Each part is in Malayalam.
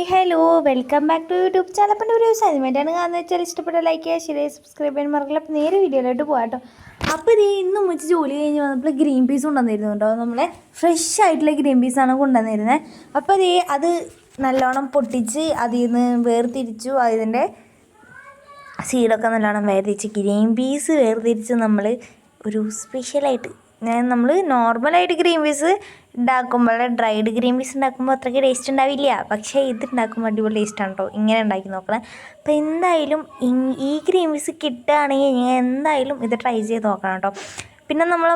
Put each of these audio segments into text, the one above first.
Hello welcome back to YouTube channel. അപ്പം ഒരു അസൈൻമെൻറ്റാണ് കാണുന്നത് വെച്ചാൽ ഇഷ്ടപ്പെട്ട ലൈക്ക് ചെയ്യുക, ഷെയർ, സബ്സ്ക്രൈബ് ചെയ്യാൻ മറക്കില്ല. അപ്പം നേരെ വീഡിയോയിലോട്ട് പോകാം കേട്ടോ. അപ്പോൾ ഇത് ഇന്നും വെച്ച് ജോലി കഴിഞ്ഞ് വന്നപ്പോൾ ഗ്രീൻ പീസ് കൊണ്ടുവന്നിരുന്നു കേട്ടോ. നമ്മളെ ഫ്രഷ് ആയിട്ടുള്ള ഗ്രീൻ പീസാണ് കൊണ്ടുവന്നിരുന്നത്. അപ്പോൾ അത് നല്ലോണം പൊട്ടിച്ച് അതിൽ നിന്ന് വേർതിരിച്ചു. അതിൻ്റെ സീഡൊക്കെ നല്ലോണം വേർതിരിച്ച് ഗ്രീൻ പീസ് വേർതിരിച്ച് നമ്മൾ ഒരു സ്പെഷ്യലായിട്ട് നമ്മൾ നോർമലായിട്ട് ഗ്രീൻ പീസ് ഉണ്ടാക്കുമ്പോൾ ഡ്രൈഡ് ഗ്രീൻ പീസ് ഉണ്ടാക്കുമ്പോൾ അത്രയ്ക്ക് ടേസ്റ്റ് ഉണ്ടാവില്ല. പക്ഷേ ഇത് ഉണ്ടാക്കുമ്പോൾ അടിപൊളി ടേസ്റ്റാണ് കേട്ടോ. ഇങ്ങനെ ഉണ്ടാക്കി നോക്കണം. അപ്പോൾ എന്തായാലും ഈ ഗ്രീൻ പീസ് കിട്ടുകയാണെങ്കിൽ എന്തായാലും ഇത് ട്രൈ ചെയ്ത് നോക്കണം കേട്ടോ. പിന്നെ നമ്മൾ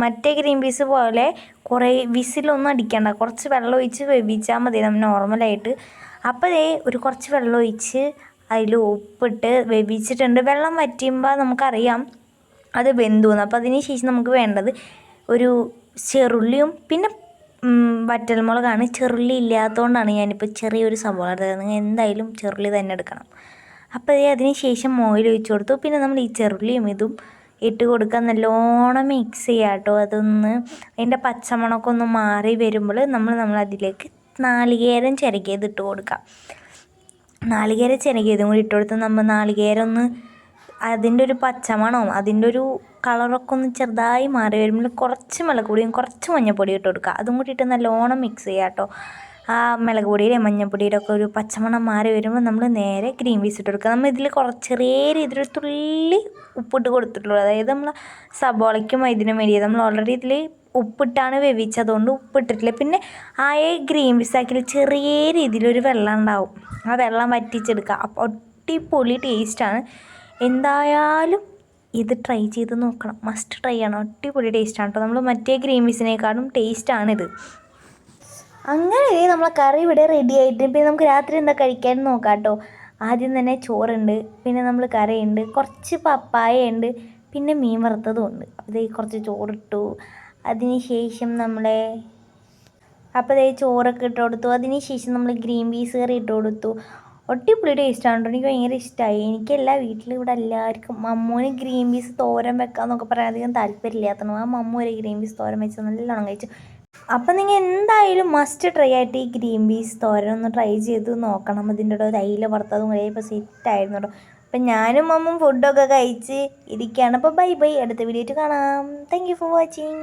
മറ്റേ ഗ്രീൻ പീസ് പോലെ കുറേ വിസിലൊന്നും അടിക്കണ്ട. കുറച്ച് വെള്ളം ഒഴിച്ച് വേവിച്ചാൽ മതി നമ്മൾ നോർമലായിട്ട്. അപ്പോൾ കുറച്ച് വെള്ളം ഒഴിച്ച് അതിൽ ഉപ്പിട്ട് വേവിച്ചിട്ടുണ്ട്. വെള്ളം വറ്റുമ്പോൾ നമുക്കറിയാം അത് വെന്തുവെന്ന്. അപ്പോൾ അതിന് ശേഷം നമുക്ക് വേണ്ടത് ഒരു ചെറുള്ളിയും പിന്നെ വറ്റൽമുളകാണ്. ചെറുള്ളി ഇല്ലാത്തതുകൊണ്ടാണ് ഞാനിപ്പോൾ ചെറിയൊരു സവാള എടുത്തത്. നിങ്ങൾ എന്തായാലും ചെറുള്ളി തന്നെ എടുക്കണം. അപ്പോൾ അതിന് ശേഷം ഓയിൽ ഒഴിച്ച് കൊടുത്തു. പിന്നെ നമ്മൾ ഈ ചെറുള്ളിയും ഇതും ഇട്ട് കൊടുക്കാൻ നല്ലോണം മിക്സ് ചെയ്യുക കേട്ടോ. അതിൻ്റെ പച്ചമണമൊക്കെ ഒന്ന് മാറി വരുമ്പോൾ നമ്മൾ അതിലേക്ക് നാളികേരം ചിരകിയത് ഇട്ട് കൊടുക്കാം. നാളികേരം ചിരകിയതും കൂടി ഇട്ട് കൊടുത്ത് നമ്മൾ നാളികേരം അതിൻ്റെ ഒരു പച്ചമണവും അതിൻ്റെ ഒരു കളറൊക്കെ ഒന്ന് ചെറുതായി മാറി വരുമ്പോൾ കുറച്ച് മുളക് പൊടിയും കുറച്ച് മഞ്ഞൾപ്പൊടിയും ഇട്ട് കൊടുക്കുക. അതും കൂടി ഇട്ട് നല്ലോണം മിക്സ് ചെയ്യുക കേട്ടോ. ആ മുളക് പൊടിയുടെ മഞ്ഞൾപ്പൊടിയുടെ ഒക്കെ ഒരു പച്ചമണം മാറി വരുമ്പോൾ നമ്മൾ നേരെ ഗ്രീൻ പീസ് ഇട്ട് കൊടുക്കുക. നമ്മൾ ഇതിൽ ചെറിയ രീതിയിൽ തുള്ളി ഉപ്പിട്ട് കൊടുത്തിട്ടുള്ളൂ. അതായത് നമ്മൾ സബോളയ്ക്കും ഇതിനും വേണ്ടി നമ്മൾ ഓൾറെഡി ഇതിൽ ഉപ്പിട്ടാണ് വേവിച്ചതുകൊണ്ട് ഉപ്പിട്ടിട്ടില്ല. പിന്നെ ഗ്രീൻ പീസാക്കിൽ ചെറിയ രീതിയിലൊരു വെള്ളം ഉണ്ടാവും. ആ വെള്ളം വറ്റിച്ചെടുക്കുക. അപ്പോൾ അടിപൊളി ടേസ്റ്റാണ്. എന്തായാലും ഇത് ട്രൈ ചെയ്ത് നോക്കണം. മസ്റ്റ് ട്രൈ ആണ്. അടിപൊളി ടേസ്റ്റാണ് കേട്ടോ. നമ്മൾ മറ്റേ ഗ്രീൻ പീസിനേക്കാളും ടേസ്റ്റാണിത്. അങ്ങനെ നമ്മളെ കറി ഇവിടെ റെഡി ആയിട്ട് പിന്നെ നമുക്ക് രാത്രി എന്താ കഴിക്കാൻ നോക്കാം കേട്ടോ. ആദ്യം തന്നെ ചോറുണ്ട്, പിന്നെ നമ്മൾ കറിയുണ്ട്, കുറച്ച് പപ്പായ ഉണ്ട്, പിന്നെ മീൻ വറുത്തതും ഉണ്ട്. അപ്പോൾ കുറച്ച് ചോറിട്ടു. അതിന് ശേഷം ചോറൊക്കെ ഇട്ട് കൊടുത്തു. അതിന് ശേഷം നമ്മൾ ഗ്രീൻ പീസ് കറി ഇട്ട് കൊടുത്തു. അടിപൊളി ടേസ്റ്റാണ് കേട്ടോ. എനിക്ക് ഭയങ്കര ഇഷ്ടമായി. എനിക്കെല്ലാ ഇവിടെ എല്ലാവർക്കും മമ്മൂന് ഗ്രീൻ പീസ് തോരൻ വെക്കാമെന്നൊക്കെ പറയാൻ അധികം താല്പര്യമില്ലാത്തതാണ്. ആ മമ്മൂ ഒരു ഗ്രീൻ പീസ് തോരൻ വെച്ച് നല്ലോണം കഴിച്ചു. അപ്പം നിങ്ങൾ എന്തായാലും മസ്റ്റ് ട്രൈ ആയിട്ട് ഈ ഗ്രീൻ പീസ് തോരൻ ഒന്ന് ട്രൈ ചെയ്ത് നോക്കണം. ഇതിൻ്റെ കൂടെ തൈല വറുത്തതും കൂടെ ഇപ്പോൾ സെറ്റായിരുന്നു കേട്ടോ. അപ്പം ഞാനും മമ്മും ഫുഡൊക്കെ കഴിച്ച് ഇരിക്കുകയാണ്. അപ്പോൾ ബൈ അടുത്ത വീഡിയോ ആയിട്ട് കാണാം. Thank you for watching.